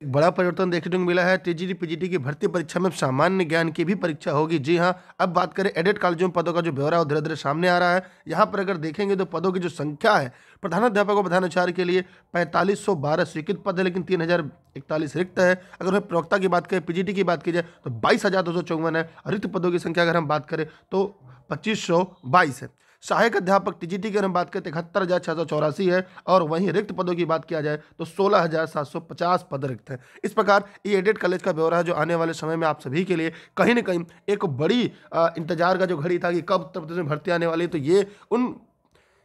बड़ा परिवर्तन देखने को मिला है। टीजीटी पीजीटी की भर्ती परीक्षा में सामान्य ज्ञान की भी परीक्षा होगी। जी हाँ, अब बात करें एडेड कॉलेजों में पदों का जो ब्यौरा है वो धीरे धीरे सामने आ रहा है। यहाँ पर अगर देखेंगे तो पदों की जो संख्या है, प्रधानाध्यापक और प्रधानाचार्य के लिए 4512 स्वीकृत पद है, लेकिन 3041 रिक्त है। अगर मैं प्रवक्ता की बात करें, पीजीटी की बात की जाए तो 22,254 है। रिक्त पदों की संख्या अगर हम बात करें तो 2522 है। सहायक अध्यापक टीजीटी की अगर हम बात करें तो 71,684 है, और वहीं रिक्त पदों की बात किया जाए तो 16,750 पद रिक्त हैं। इस प्रकार ये एडेड कॉलेज का ब्यौरा है जो आने वाले समय में आप सभी के लिए कहीं ना कहीं एक बड़ी इंतजार का जो घड़ी था कि कब उत्तर प्रदेश में भर्ती आने वाली है, तो ये उन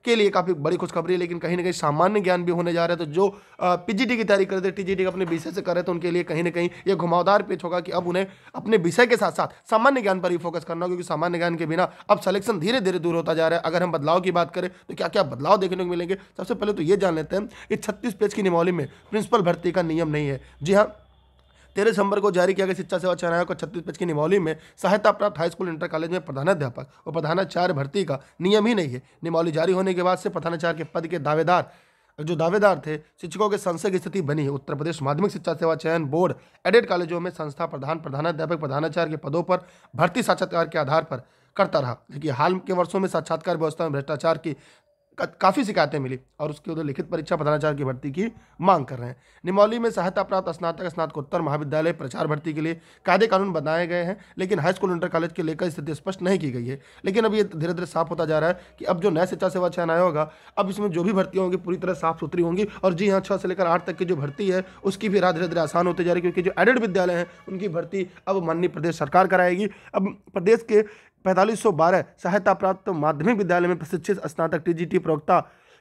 के लिए काफ़ी बड़ी खुशखबरी है। लेकिन कहीं ना कहीं सामान्य ज्ञान भी होने जा रहा है, तो जो पीजीटी की तैयारी कर रहे थे, टीजीटी का अपने विषय से कर रहे थे, उनके लिए कहीं ना कहीं ये घुमावदार पेच होगा कि अब उन्हें अपने विषय के साथ साथ सामान्य ज्ञान पर ही फोकस करना होगा, क्योंकि सामान्य ज्ञान के बिना अब सिलेक्शन धीरे धीरे दूर होता जा रहा है। अगर हम बदलाव की बात करें तो क्या क्या बदलाव देखने को मिलेंगे, सबसे पहले तो ये जान लेते हैं कि 36 पेज की नियमावली में प्रिंसिपल भर्ती का नियम नहीं है। जी हाँ, 13 दिसंबर को जारी किया गया शिक्षा सेवा चयन आयोग को 36 पेज की नियमावली में सहायता प्राप्त हाई स्कूल इंटर कॉलेज में प्रधानाध्यापक और प्रधानाचार्य भर्ती का नियम ही नहीं है। नियमावली जारी होने के बाद से प्रधानाचार्य के पद के दावेदार थे, शिक्षकों के संशय की स्थिति बनी है। उत्तर प्रदेश माध्यमिक शिक्षा सेवा चयन बोर्ड एडेड कॉलेजों में संस्था प्रधान, प्रधानाध्यापक, प्रधानाचार्य के पदों पर भर्ती साक्षात्कार के आधार पर करता रहा, लेकिन हाल के वर्षों में साक्षात्कार व्यवस्था में भ्रष्टाचार की काफ़ी शिकायतें मिली और उसके उधर लिखित परीक्षा प्रधानाचार्य की भर्ती की मांग कर रहे हैं। निमौली में सहायता प्राप्त स्नातक, स्नातकोत्तर, महाविद्यालय, प्रचार भर्ती के लिए कायदे कानून बनाए गए हैं, लेकिन हाई स्कूल इंटर कॉलेज के लेकर स्थिति स्पष्ट नहीं की गई है। लेकिन अब ये धीरे धीरे साफ होता जा रहा है कि अब जो नया शिक्षा सेवा चयन आयोग होगा, अब इसमें जो भी भर्तियां होंगी पूरी तरह साफ सुथरी होंगी। और जी हाँ, 6 से लेकर 8 तक की जो भर्ती है उसकी भी राह धीरे धीरे आसान होती जा रही है, क्योंकि जो एडेड विद्यालय हैं उनकी भर्ती अब माननीय प्रदेश सरकार कराएगी। अब प्रदेश के 4512 सहायता प्राप्त माध्यमिक विद्यालय में प्रशिक्षित स्नातक टीजीटी प्रवक्ता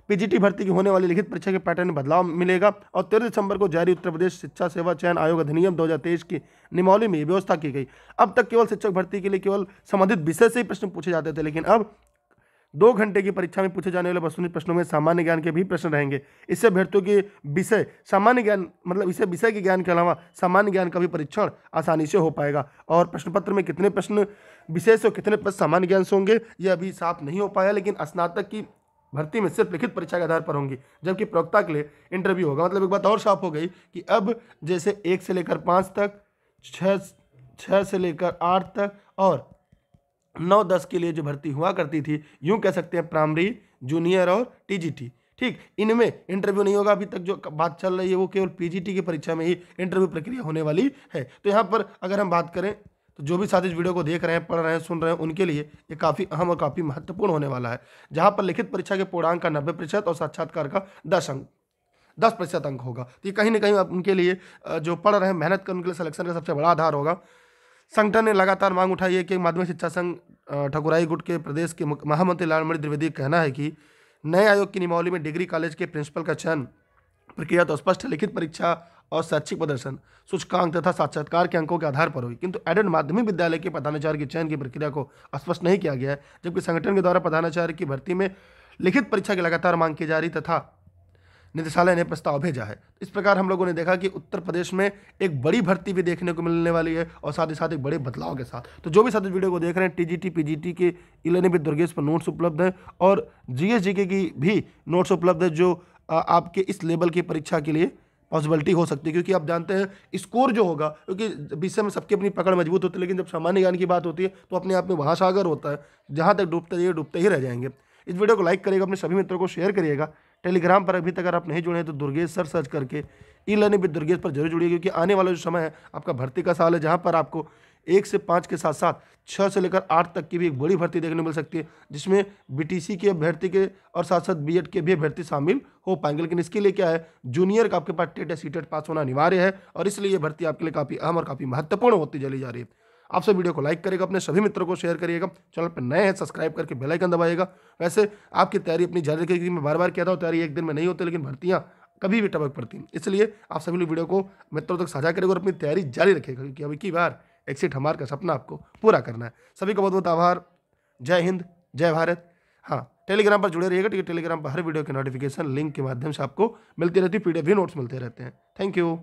पीजीटी भर्ती की होने वाली लिखित परीक्षा के पैटर्न में बदलाव मिलेगा। और 13 दिसंबर को जारी उत्तर प्रदेश शिक्षा सेवा चयन आयोग अधिनियम 2023 की नियमावली में व्यवस्था की गई। अब तक केवल शिक्षक भर्ती के लिए केवल संबंधित विषय से ही प्रश्न पूछे जाते थे, लेकिन अब 2 घंटे की परीक्षा में पूछे जाने वाले वस्तुनिष्ठ प्रश्नों में सामान्य ज्ञान के भी प्रश्न रहेंगे। इससे अभ्यर्थियों के विषय सामान्य ज्ञान मतलब इसे विषय के ज्ञान के अलावा सामान्य ज्ञान का भी परीक्षण आसानी से हो पाएगा। और प्रश्न पत्र में कितने प्रश्न विशेष और कितने प्रश्न सामान्य ज्ञान से होंगे यह अभी साफ नहीं हो पाया, लेकिन स्नातक की भर्ती में सिर्फ लिखित परीक्षा के आधार पर होंगी, जबकि प्रवक्ता के लिए इंटरव्यू होगा। मतलब एक बात और साफ हो गई कि अब जैसे 1 से लेकर 5 तक, 6 से लेकर 8 तक और 9-10 के लिए जो भर्ती हुआ करती थी, यूं कह सकते हैं प्राइमरी, जूनियर और टीजीटी, ठीक, इनमें इंटरव्यू नहीं होगा। अभी तक जो बात चल रही है वो केवल पीजीटी की परीक्षा में ही इंटरव्यू प्रक्रिया होने वाली है। तो यहाँ पर अगर हम बात करें तो जो भी साथी इस वीडियो को देख रहे हैं, पढ़ रहे हैं, सुन रहे हैं, उनके लिए ये काफ़ी अहम और काफ़ी महत्वपूर्ण होने वाला है, जहाँ पर लिखित परीक्षा के पूर्णांक का 90% और साक्षात्कार का 10% अंक होगा। तो ये कहीं ना कहीं उनके लिए जो पढ़ रहे हैं, मेहनत कर, उनके लिए सिलेक्शन का सबसे बड़ा आधार होगा। संगठन ने लगातार मांग उठाई है कि माध्यमिक शिक्षा संघ ठकुराई गुट के प्रदेश के महामंत्री लालमणि द्विवेदी का कहना है कि नए आयोग की नियमावली में डिग्री कॉलेज के प्रिंसिपल का चयन प्रक्रिया तो स्पष्ट है, लिखित परीक्षा और शैक्षिक प्रदर्शन सूचकांक तथा साक्षात्कार के अंकों के आधार पर हुई, किंतु एडेड माध्यमिक विद्यालय के प्रधानाचार्य के चयन की प्रक्रिया को स्पष्ट नहीं किया गया है। जबकि संगठन के द्वारा प्रधानाचार्य की भर्ती में लिखित परीक्षा की लगातार मांग की जा रही तथा निदेशालय ने प्रस्ताव भेजा है। इस प्रकार हम लोगों ने देखा कि उत्तर प्रदेश में एक बड़ी भर्ती भी देखने को मिलने वाली है, और साथ ही साथ एक बड़े बदलाव के साथ। तो जो भी साथ इस वीडियो को देख रहे हैं, टीजीटी पीजीटी के ई-लर्निंग विद दुर्गेश पर नोट्स उपलब्ध हैं, और जीएस-जीके की भी नोट्स उपलब्ध है, जो आपके इस लेवल की परीक्षा के लिए पॉसिबिलिटी हो सकती है। क्योंकि आप जानते हैं स्कोर जो होगा, क्योंकि विषय में सबकी अपनी पकड़ मजबूत होती है, लेकिन जब सामान्य ज्ञान की बात होती है तो अपने आप में महासागर होता है, जहाँ तक डूबते ही रह जाएंगे। इस वीडियो को लाइक करिएगा, अपने सभी मित्रों को शेयर करिएगा। टेलीग्राम पर अभी तक अगर आप नहीं जुड़े हैं तो दुर्गेश सर सर्च करके ई-लर्निंग विद दुर्गेश पर जरूर जुड़िए, क्योंकि आने वाला जो समय है आपका भर्ती का साल है, जहाँ पर आपको 1 से 5 के साथ साथ 6 से लेकर 8 तक की भी एक बड़ी भर्ती देखने को मिल सकती है, जिसमें बीटीसी के अभ्यर्थी के और साथ साथ बीएड के भी अभ्यर्थी शामिल हो पाएंगे। लेकिन इसके लिए क्या है, जूनियर का आपके पास टेट या सीटेट पास होना अनिवार्य है, और इसलिए ये भर्ती आपके लिए काफ़ी अहम और काफ़ी महत्वपूर्ण होती चली जा रही है। आप सब वीडियो को लाइक करिएगा, अपने सभी मित्रों को शेयर करिएगा, चैनल पर नए हैं सब्सक्राइब करके बेल आइकन दबाइएगा। वैसे आपकी तैयारी अपनी जारी रखिएगा, क्योंकि मैं बार बार कहता हूँ तैयारी एक दिन में नहीं होती, लेकिन भर्तियाँ कभी भी टपक पड़ती हैं। इसलिए आप सभी लोग वीडियो को मित्रों तक साझा करेगा और अपनी तैयारी जारी रखेगा, क्योंकि अभी की बार एक्सिट हमार का सपना आपको पूरा करना है। सभी को बहुत बहुत आभार। जय हिंद, जय भारत। हाँ, टेलीग्राम पर जुड़े रहिएगा, ठीक है। टेलीग्राम पर हर वीडियो के नोटिफिकेशन लिंक के माध्यम से आपको मिलती रहती है, पीडीएफ भी नोट्स मिलते रहते हैं। Thank you.